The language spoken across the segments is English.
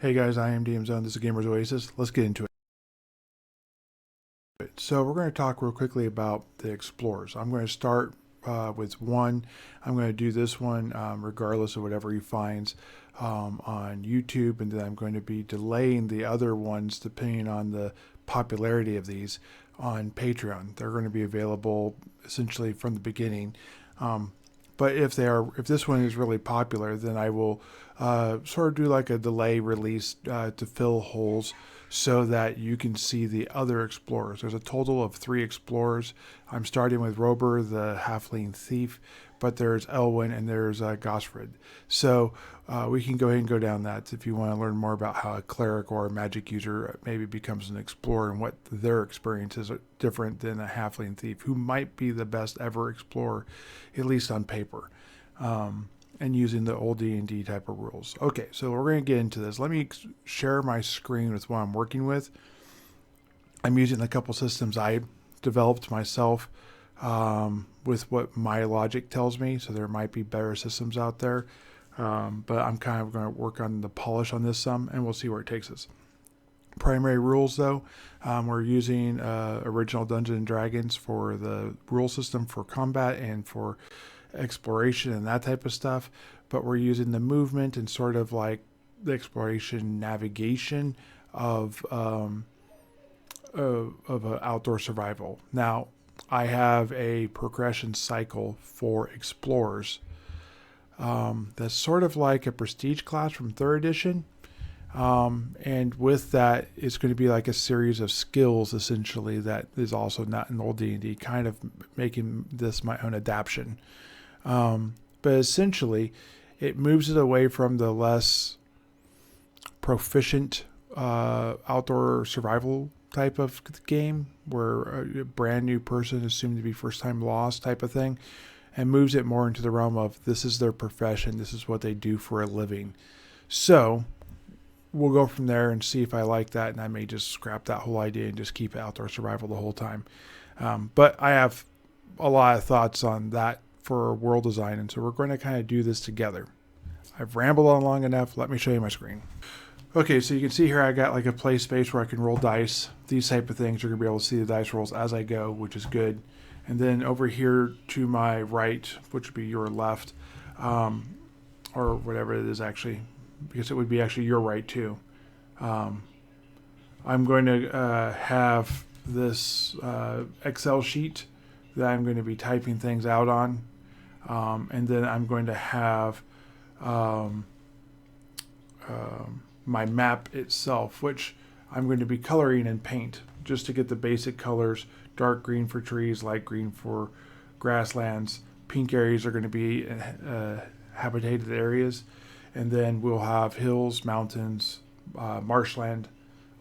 Hey guys, I am DM Zone. This is Gamers Oasis. Let's get into it. So we're going to talk real quickly about the explorers. I'm going to start with one. I'm going to do this one regardless of whatever he finds on YouTube, and then I'm going to be delaying the other ones depending on the popularity of these on Patreon. They're going to be available essentially from the beginning. But if this one is really popular, then I will sort of do like a delay release to fill holes so that you can see the other explorers. There's a total of 3 explorers. I'm starting with Robur, the Halfling Thief, but there's Elwyn and there's Gosfred. So we can go ahead and go down that if you want to learn more about how a cleric or a magic user maybe becomes an explorer and what their experiences are different than a Halfling Thief, who might be the best ever explorer, at least on paper. And using the OD&D type of rules. Okay, so we're going to get into this. Let me share my screen with what I'm working with. I'm using a couple systems I developed myself with what my logic tells me, so there might be better systems out there. But I'm kind of going to work on the polish on this some, and we'll see where it takes us. Primary rules, though, we're using original Dungeons & Dragons for the rule system for combat and for exploration and that type of stuff, but we're using the movement and sort of like the exploration navigation of outdoor survival. Now, I have a progression cycle for explorers that's sort of like a prestige class from 3rd edition. And with that, it's going to be like a series of skills, essentially, that is also not in old D&D, kind of making this my own adaptation. But essentially, it moves it away from the less proficient outdoor survival type of game, where a brand new person is assumed to be first time lost type of thing, and moves it more into the realm of this is their profession, this is what they do for a living. So we'll go from there and see if I like that, and I may just scrap that whole idea and just keep outdoor survival the whole time. But I have a lot of thoughts on that for world design, and so we're going to kind of do this together. I've rambled on long enough. Let me show you my screen. Okay, so you can see here I got like a play space where I can roll dice. These type of things, you're going to be able to see the dice rolls as I go, which is good. And then over here to my right, which would be your left, or whatever it is actually, because it would be actually your right too. I'm going to have this Excel sheet that I'm going to be typing things out on. And then I'm going to have my map itself, which I'm going to be coloring in paint just to get the basic colors: dark green for trees, light green for grasslands. Pink areas are going to be habitated areas, and then we'll have hills, mountains, marshland,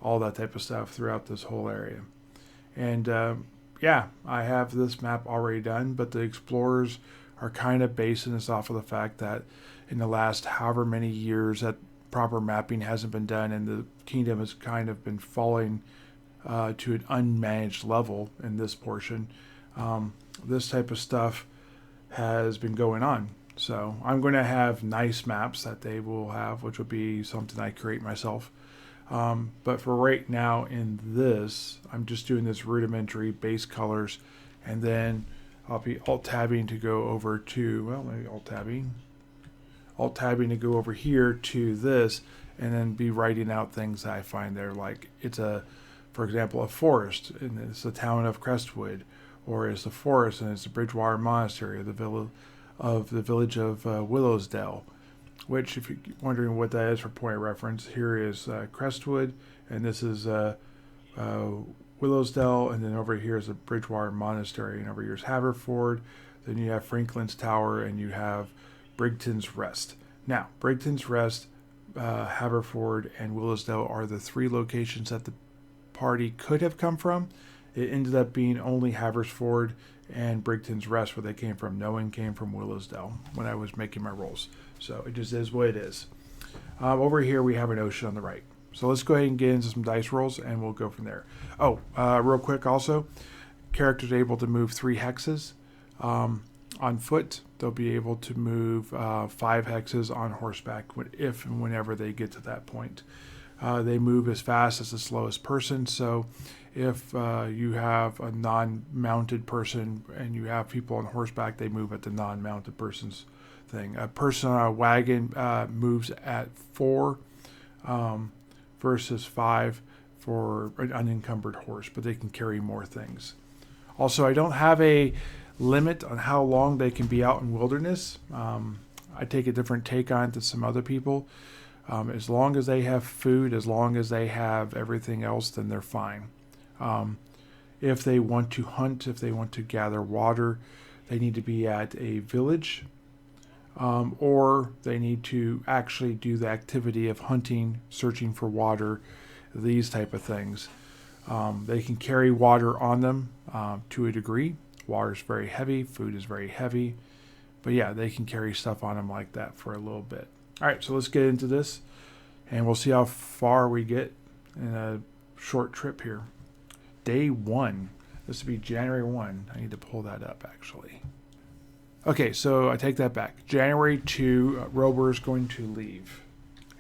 all that type of stuff throughout this whole area. And yeah, I have this map already done, but the explorers are kind of basing this off of the fact that in the last however many years that proper mapping hasn't been done, and the kingdom has kind of been falling to an unmanaged level in this portion. This type of stuff has been going on. So I'm going to have nice maps that they will have, which will be something I create myself. But for right now in this, I'm just doing this rudimentary base colors, and then I'll be alt-tabbing to go over to, well, maybe alt-tabbing to go over here to this, and then be writing out things that I find there, like it's for example, a forest, and it's the town of Crestwood, or it's the forest and it's the Bridgewater Monastery, or the village of Willowsdale. Which, if you're wondering what that is for point of reference, here is Crestwood, and this is Willowsdale, and then over here is the Bridgewater Monastery, and over here is Haverford. Then you have Franklin's Tower, and you have Brigton's Rest. Now, Brigton's Rest, Haverford, and Willowsdale are the 3 locations that the party could have come from. It ended up being only Haverford and Brigton's Rest where they came from. No one came from Willowsdale when I was making my rolls. So it just is what it is. Over here we have an ocean on the right. So let's go ahead and get into some dice rolls, and we'll go from there. Oh, real quick also, character's able to move 3 hexes. on foot. They'll be able to move 5 hexes on horseback if and whenever they get to that point. They move as fast as the slowest person. So if you have a non-mounted person and you have people on horseback, they move at the non-mounted person's thing. A person on a wagon moves at 4 versus 5 for an unencumbered horse, but they can carry more things. Also, I don't have a limit on how long they can be out in wilderness. I take a different take on it than some other people. As long as they have food, as long as they have everything else, then they're fine. If they want to hunt, if they want to gather water, they need to be at a village, or they need to actually do the activity of hunting, searching for water, these type of things. They can carry water on them to a degree. Water is very heavy, food is very heavy, but yeah, they can carry stuff on them like that for a little bit. All right, so let's get into this, and we'll see how far we get in a short trip here. Day 1. This would be January 1. I need to pull that up, actually. Okay, so I take that back. January 2, Robur is going to leave.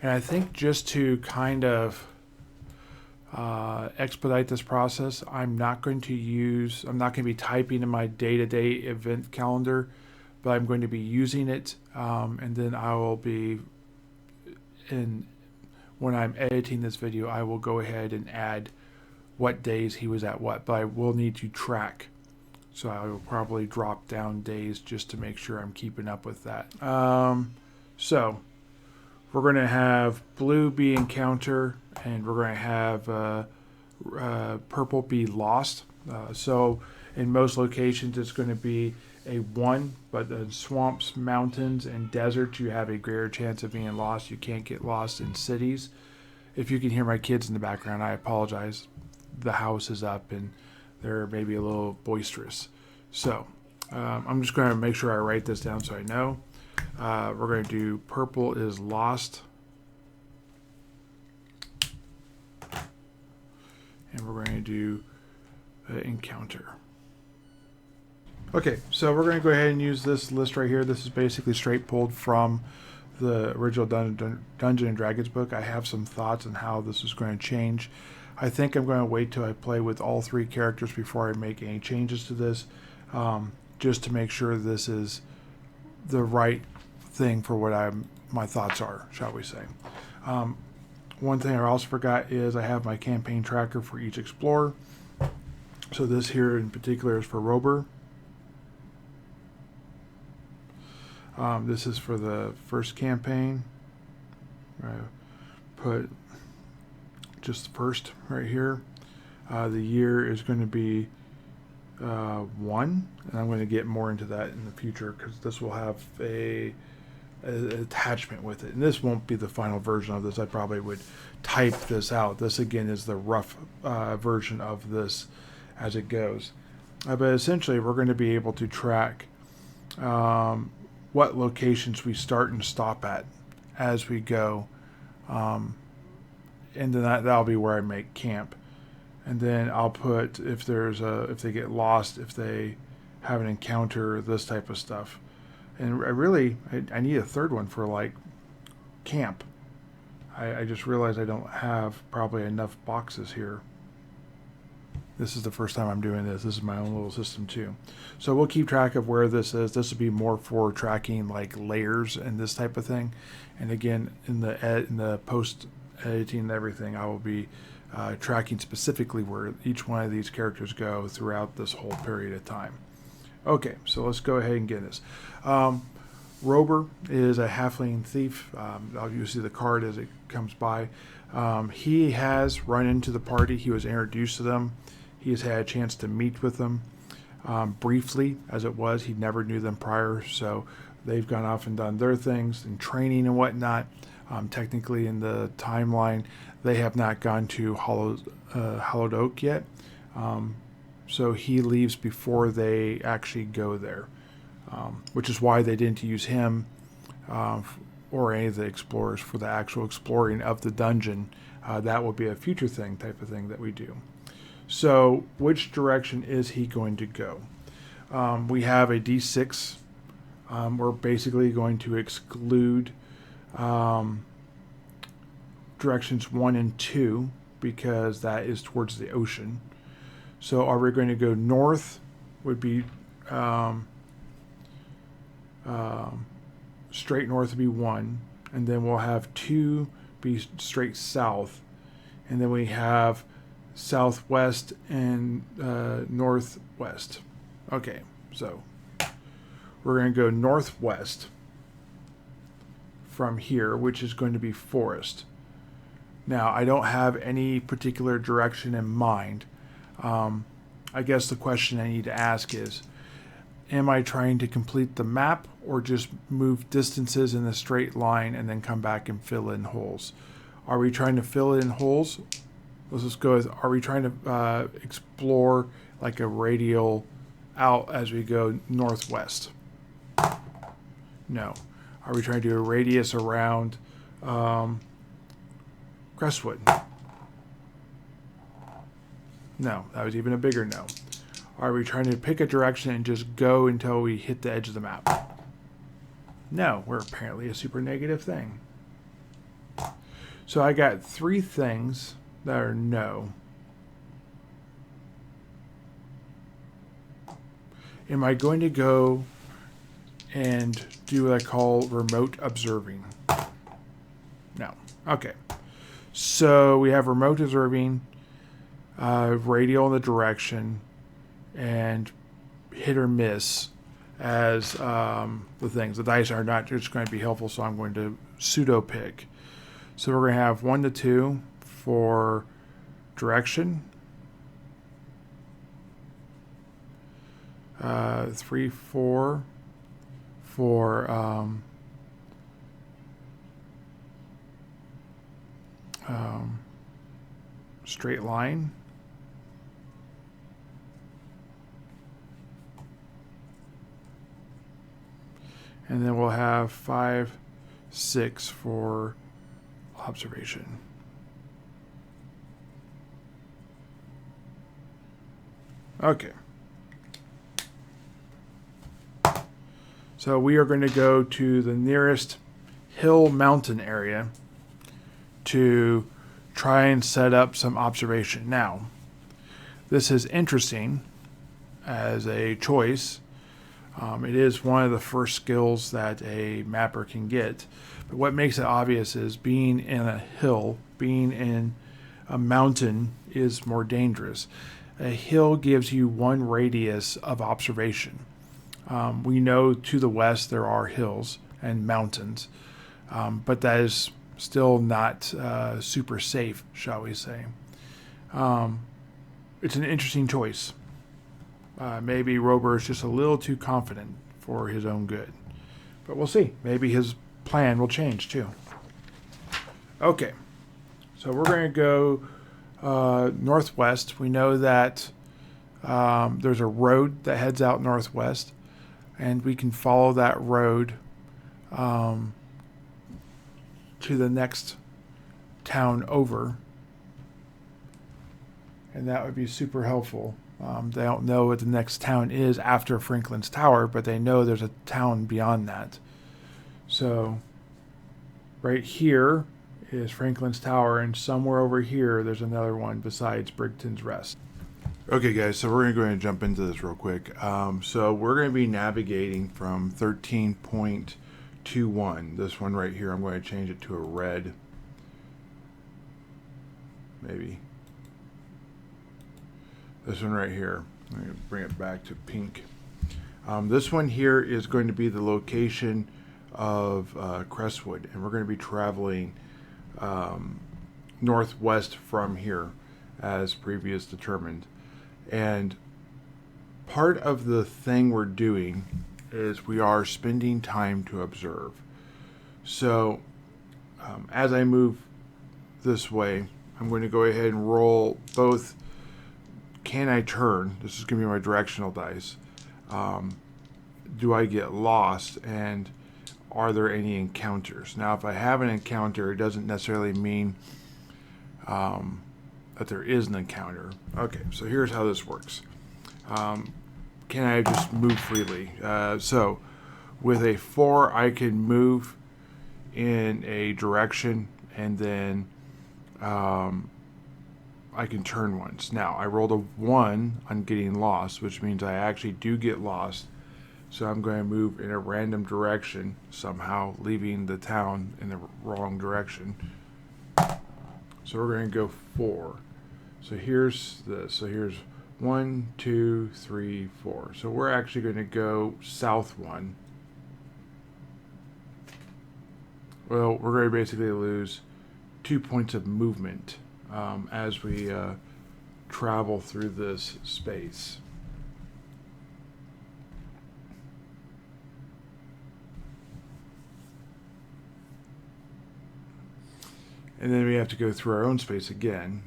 And I think just to kind of expedite this process, I'm not going to be typing in my day-to-day event calendar, but I'm going to be using it, and then I will be, when I'm editing this video, I will go ahead and add what days he was at what, but I will need to track. So I will probably drop down days just to make sure I'm keeping up with that. So we're going to have blue be encounter, and we're going to have purple be lost. So in most locations it's going to be a 1, but in swamps, mountains, and deserts you have a greater chance of being lost. You can't get lost in cities. If you can hear my kids in the background, I apologize. The house is up and they're maybe a little boisterous. So I'm just going to make sure I write this down so I know. We're going to do purple is lost. And we're going to do encounter. Okay, so we're going to go ahead and use this list right here. This is basically straight pulled from the original Dungeons and Dragons book. I have some thoughts on how this is going to change. I think I'm going to wait till I play with all 3 characters before I make any changes to this, just to make sure this is the right thing for what my thoughts are, shall we say. One thing I also forgot is I have my campaign tracker for each explorer. So this here in particular is for Robur. This is for the first campaign. I put just the first right here. The year is going to be 1, and I'm going to get more into that in the future because this will have an attachment with it. And this won't be the final version of this. I probably would type this out. This again is the rough version of this as it goes. But essentially we're going to be able to track what locations we start and stop at as we go, and then that'll be where I make camp. And then I'll put if they get lost, if they have an encounter, this type of stuff. And I need a third one for like camp. I just realized I don't have probably enough boxes here. This is the first time I'm doing this. This is my own little system too. So we'll keep track of where this is. This will be more for tracking like layers and this type of thing. And again, in the post editing and everything, I will be tracking specifically where each one of these characters go throughout this whole period of time. Okay, so let's go ahead and get this. Robur is a Halfling Thief. You'll see the card as it comes by. He has run into the party. He was introduced to them. He has had a chance to meet with them briefly, as it was. He never knew them prior, so they've gone off and done their things and training and whatnot. Technically, in the timeline, they have not gone to Hollowed Oak yet. So he leaves before they actually go there, which is why they didn't use him or any of the explorers for the actual exploring of the dungeon. That will be a future thing type of thing that we do. So which direction is he going to go? We have a D6 we're basically going to exclude directions 1 and 2 because that is towards the ocean. So are we going to go north? Would be straight north would be 1, and then we'll have 2 be straight south, and then we have southwest and northwest. Okay, so we're going to go northwest from here, which is going to be forest. Now, I don't have any particular direction in mind. I guess the question I need to ask is, am I trying to complete the map or just move distances in a straight line and then come back and fill in holes? Are we trying to fill in holes? Let's just go with, are we trying to explore like a radial out as we go northwest? No. Are we trying to do a radius around Crestwood? No, that was even a bigger no. Are we trying to pick a direction and just go until we hit the edge of the map? No, we're apparently a super negative thing. So I got 3 things that are no. Am I going to go and do what I call remote observing? No. Okay. So we have remote observing, radial in the direction, and hit or miss as the things. The dice are not just going to be helpful, so I'm going to pseudo pick. So we're going to have 1 to 2 for direction, 3, 4 for straight line, and then we'll have 5, 6 for observation. Okay. So we are going to go to the nearest hill mountain area to try and set up some observation. Now, this is interesting as a choice. It is one of the first skills that a mapper can get. But what makes it obvious is being in a hill, being in a mountain is more dangerous. A hill gives you 1 radius of observation. We know to the west there are hills and mountains, but that is still not super safe, shall we say. It's an interesting choice. Maybe Robur is just a little too confident for his own good. But we'll see. Maybe his plan will change too. Okay. So we're going to go northwest. We know that there's a road that heads out northwest, and we can follow that road to the next town over. And that would be super helpful. They don't know what the next town is after Franklin's Tower, but they know there's a town beyond that. So right here is Franklin's Tower, and somewhere over here there's another one besides Brigton's Rest. Okay guys, so we're going to go ahead and jump into this real quick. So we're going to be navigating from 13.21. This one right here, I'm going to change it to a red. Maybe. This one right here, I'm going to bring it back to pink. This one here is going to be the location of Crestwood, and we're going to be traveling northwest from here as previous determined. And part of the thing we're doing is we are spending time to observe. So as I move this way, I'm going to go ahead and roll both. Can I turn? This is going to be my directional dice. Do I get lost? And are there any encounters? Now, if I have an encounter, it doesn't necessarily mean that there is an encounter. Okay, so here's how this works. Can I just move freely? So With a 4, I can move in a direction, and then I can turn once. Now, I rolled a 1 on getting lost, which means I actually do get lost. So I'm going to move in a random direction, somehow leaving the town in the wrong direction. So we're going to go 4. So here's this. So here's 1, 2, 3, 4. So we're actually going to go south 1. Well, we're going to basically lose 2 points of movement as we travel through this space. And then we have to go through our own space again.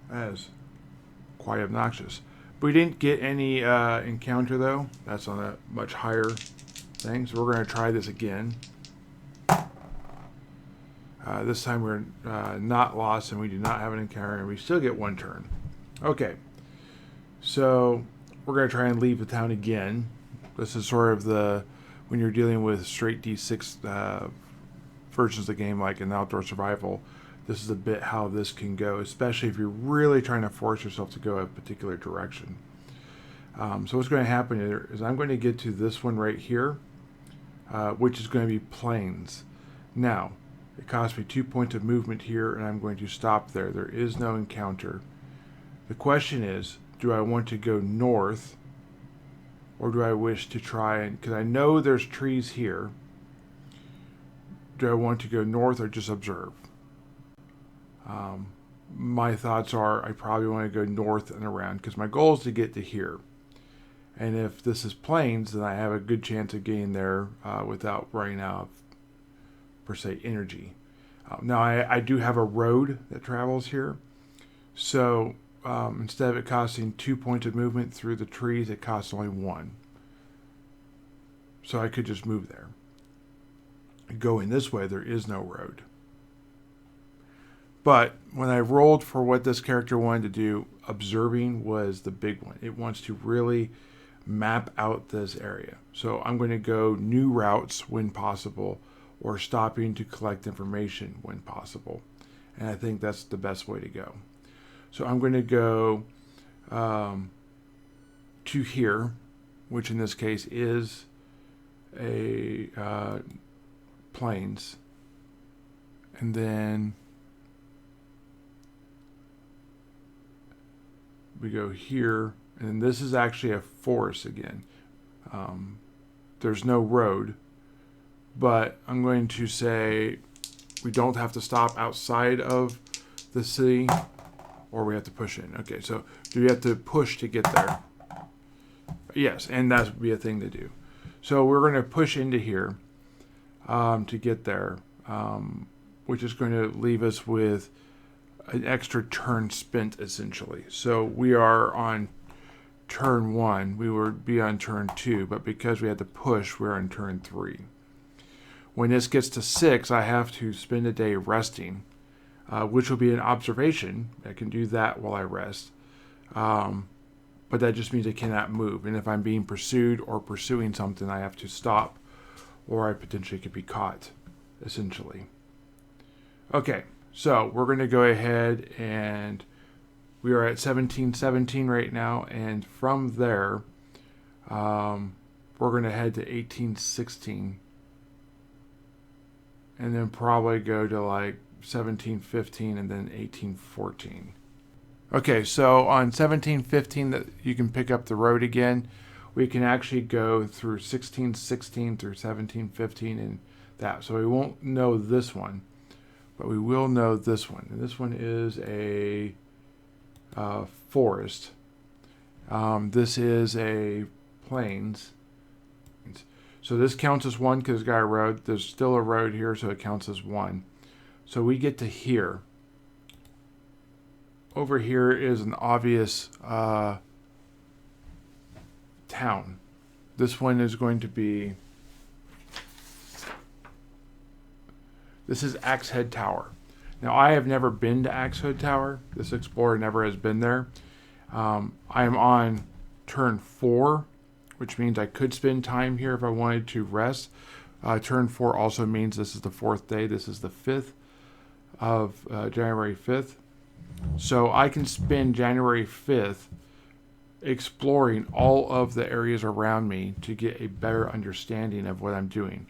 That is quite obnoxious. We didn't get any encounter though. That's on a much higher thing. So we're going to try this again. This time we're not lost and we do not have an encounter, and we still get 1 turn. Okay. So we're going to try and leave the town again. This is sort of when you're dealing with straight D6 versions of the game, like in outdoor survival, this is a bit how this can go, especially if you're really trying to force yourself to go a particular direction. So what's going to happen is I'm going to get to this one right here, which is going to be plains. Now, it costs me 2 points of movement here, and I'm going to stop there. There is no encounter. The question is, do I want to go north, or do I wish to try and, because I know there's trees here, do I want to go north or just observe? My thoughts are I probably want to go north and around, because my goal is to get to here. And if this is plains, then I have a good chance of getting there without running out of, per se, energy. Now, I do have a road that travels here. So instead of it costing 2 points of movement through the trees, it costs only 1. So I could just move there. Going this way, there is no road. But when I rolled for what this character wanted to do, observing was the big one. It wants to really map out this area. So I'm going to go new routes when possible, or stopping to collect information when possible. And I think that's the best way to go. So I'm going to go to here, which in this case is a plains. And then we go here, and this is actually a forest again. There's no road, but I'm going to say we don't have to stop outside of the city, or we have to push in. Okay, so do we have to push to get there? Yes, and that would be a thing to do. So we're going to push into here to get there, which is going to leave us with an extra turn spent, essentially. So we are on turn 1. We would be on turn 2, but because we had to push, we're on turn 3. When this gets to 6, I have to spend a day resting, which will be an observation. I can do that while I rest. But that just means I cannot move. And if I'm being pursued or pursuing something, I have to stop, or I potentially could be caught, essentially. Okay, so we're going to go ahead, and we are at 1717 right now. And from there, we're going to head to 1816. And then probably go to like 1715 and then 1814. Okay, so on 1715, that you can pick up the road again. We can actually go through 1616 through 1715 and that. So we won't know this one, but we will know this one. And this one is a forest. This is a plains. So this counts as 1 because it's got a road. There's still a road here, so it counts as 1. So we get to here. Over here is an obvious town. This one is going to be... This is Axehead Tower. Now, I have never been to Axehead Tower. This explorer never has been there. I am on turn 4, which means I could spend time here if I wanted to rest. Turn 4 also means this is the 4th day. This is the 5th of January 5th. So I can spend January 5th exploring all of the areas around me to get a better understanding of what I'm doing.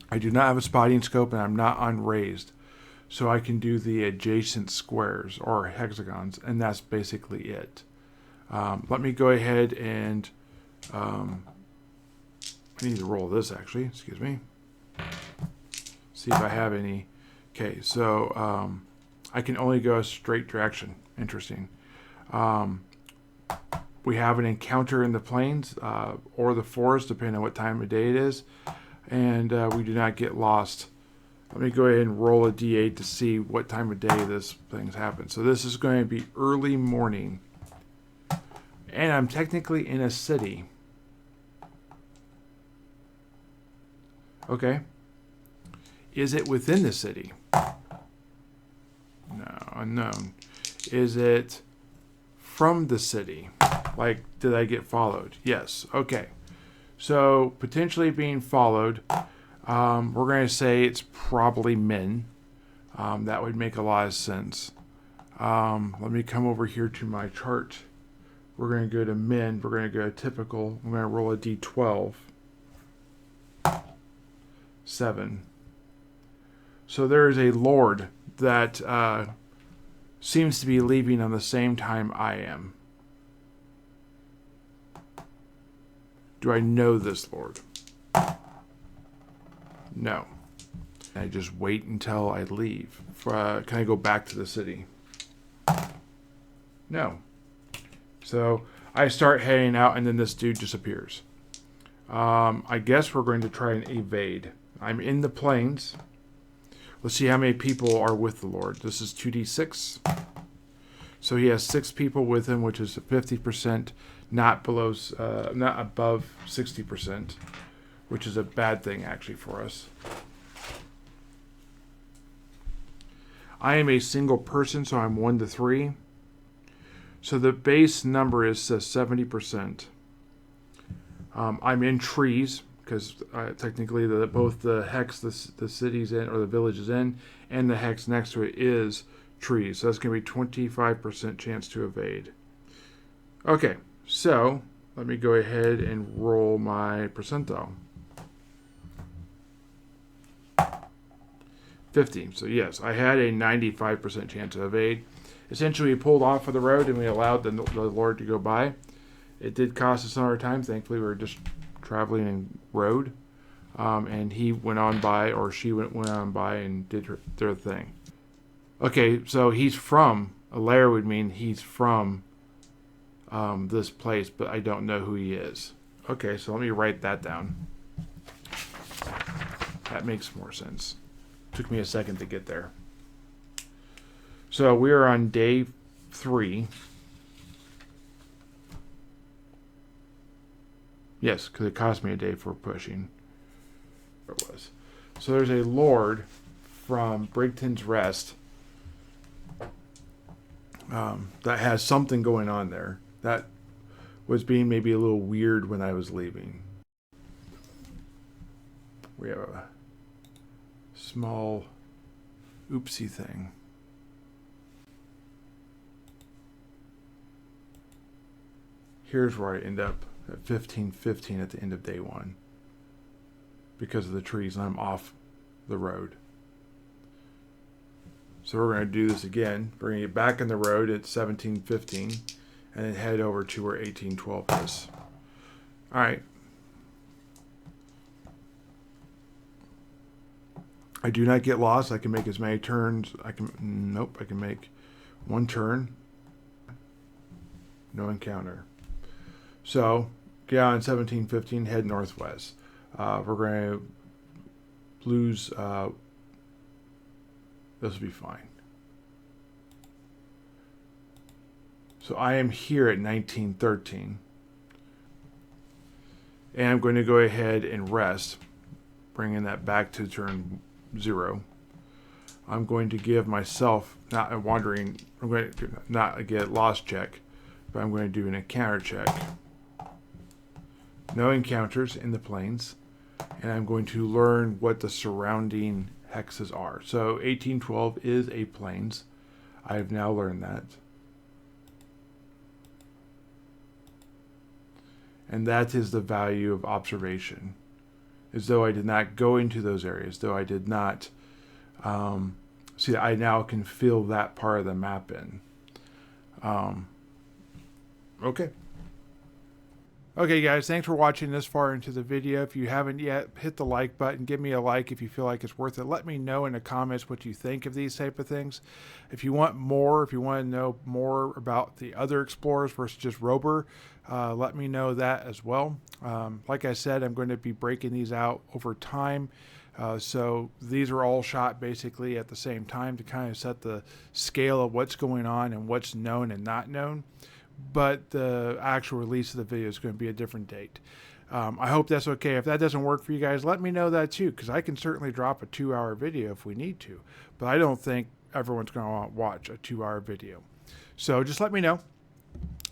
I do not have a spotting scope and I'm not unraised, so I can do the adjacent squares or hexagons, and that's basically it. Let me go ahead and I need to roll this actually, excuse me. See if I have any. Okay, so I can only go a straight direction. Interesting. We have an encounter in the plains or the forest, depending on what time of day it is, and we do not get lost. Let me go ahead and roll a d8 to see what time of day this thing's happened. So this is going to be early morning, and I'm technically in a city. Okay. Is it within the city? No, unknown. Is it from the city? Like, did I get followed? Yes. Okay. So, potentially being followed, we're going to say it's probably men. That would make a lot of sense. Let me come over here to my chart. We're going to go to men. We're going to go to typical. I'm going to roll a d12. 7. So there is a lord that seems to be leaving on the same time I am. Do I know this lord? No. I just wait until I leave. Can I go back to the city? No. So I start heading out, and then this dude disappears. I guess we're going to try and evade. I'm in the plains. Let's see how many people are with the Lord. This is 2d6. So he has 6 people with him, which is 50%, not above 60%, which is a bad thing actually for us. I am a single person, so I'm 1 to 3. So the base number is 70%. I'm in trees, because technically both the hex the city's in, or the village is in, and the hex next to it is trees. So that's going to be 25% chance to evade. Okay, so let me go ahead and roll my percentile. 50. So yes, I had a 95% chance to evade. Essentially, we pulled off of the road and we allowed the Lord to go by. It did cost us another time. Thankfully, we were just traveling in road, and he went on by, or she went on by and did their thing. Okay, so he's from, a lair would mean he's from this place, but I don't know who he is. Okay, so let me write that down. That makes more sense. Took me a second to get there. So we are on day 3. Yes, because it cost me a day for pushing. It was. So there's a lord from Brigton's Rest that has something going on there that was being maybe a little weird when I was leaving. We have a small oopsie thing. Here's where I end up at 15:15 at the end of day 1 because of the trees, and I'm off the road. So we're going to do this again. We're going to get back on the road at 17:15 and then head over to where 18:12 is. All right. I do not get lost. I can make as many turns. I can make 1 turn. No encounter. So, get on 17:15, head northwest. We're going to lose. This will be fine. So I am here at 19:13. And I'm going to go ahead and rest, bringing that back to turn 0. I'm going to give myself, I'm going to not get lost check, but I'm going to do an encounter check. no encounters in the plains, and I'm going to learn what the surrounding hexes are. So 1812 is a plains. I have now learned that. And that is the value of observation. As though I did not go into those areas, though I did not see, I now can fill that part of the map in. Okay. Okay, guys, thanks for watching this far into the video. If you haven't yet, hit the like button. Give me a like if you feel like it's worth it. Let me know in the comments what you think of these type of things. If you want more, if you want to know more about the other explorers versus just Robur, let me know that as well. Like I said, I'm going to be breaking these out over time. So these are all shot basically at the same time to kind of set the scale of what's going on and what's known and not known. But the actual release of the video is going to be a different date. I hope that's okay. If that doesn't work for you guys, let me know that too, because I can certainly drop a 2-hour video if we need to. But I don't think everyone's going to watch a 2-hour video. So just let me know.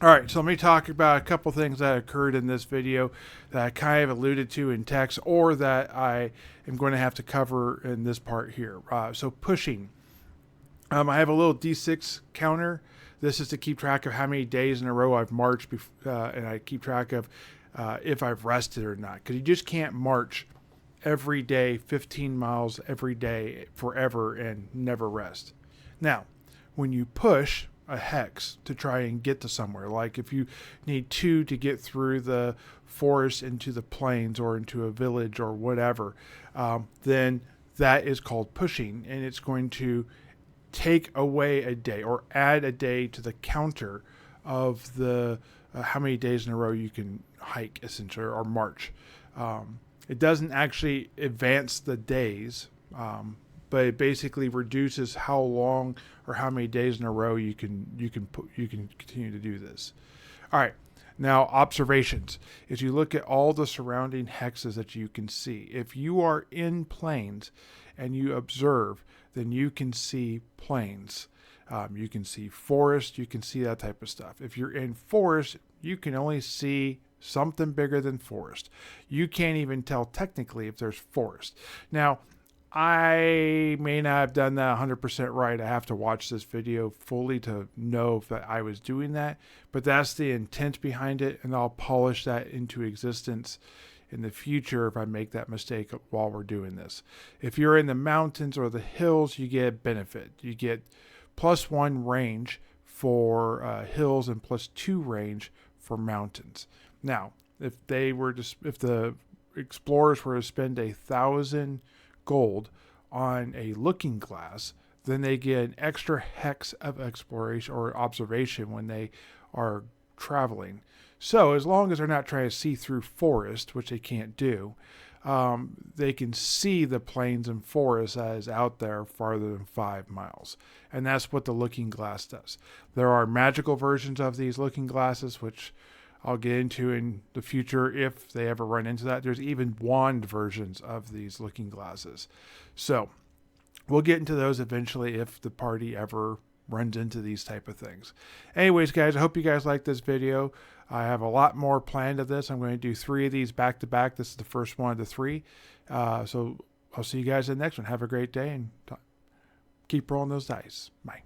All right, so let me talk about a couple things that occurred in this video that I kind of alluded to in text, or that I am going to have to cover in this part here. So pushing. I have a little D6 counter. This is to keep track of how many days in a row I've marched, and I keep track of if I've rested or not. Because you just can't march every day, 15 miles every day forever and never rest. Now, when you push a hex to try and get to somewhere, like if you need 2 to get through the forest into the plains or into a village or whatever, then that is called pushing, and it's going to take away a day or add a day to the counter of the how many days in a row you can hike, essentially, or march. It doesn't actually advance the days, but it basically reduces how long or how many days in a row you can continue to do this. All right. Now, observations. As you look at all the surrounding hexes that you can see, if you are in plains and you observe, then you can see plains. You can see forest. You can see that type of stuff. If you're in forest, you can only see something bigger than forest. You can't even tell technically if there's forest. Now, I may not have done that 100% right. I have to watch this video fully to know if I was doing that. But that's the intent behind it, and I'll polish that into existence in the future if I make that mistake while we're doing this. If you're in the mountains or the hills, you get benefit. You get +1 range for hills and +2 range for mountains. Now, if the explorers were to spend 1,000 gold on a looking glass, then they get an extra hex of exploration or observation when they are traveling. So as long as they're not trying to see through forest, which they can't do, they can see the plains and forest that is out there farther than 5 miles. And that's what the looking glass does. There are magical versions of these looking glasses, which I'll get into in the future if they ever run into that. There's even wand versions of these looking glasses. So we'll get into those eventually if the party ever runs into these type of things. Anyways, guys, I hope you guys like this video. I have a lot more planned of this. I'm going to do 3 of these back to back. This is the first one of the 3. So I'll see you guys in the next one. Have a great day and keep rolling those dice. Bye.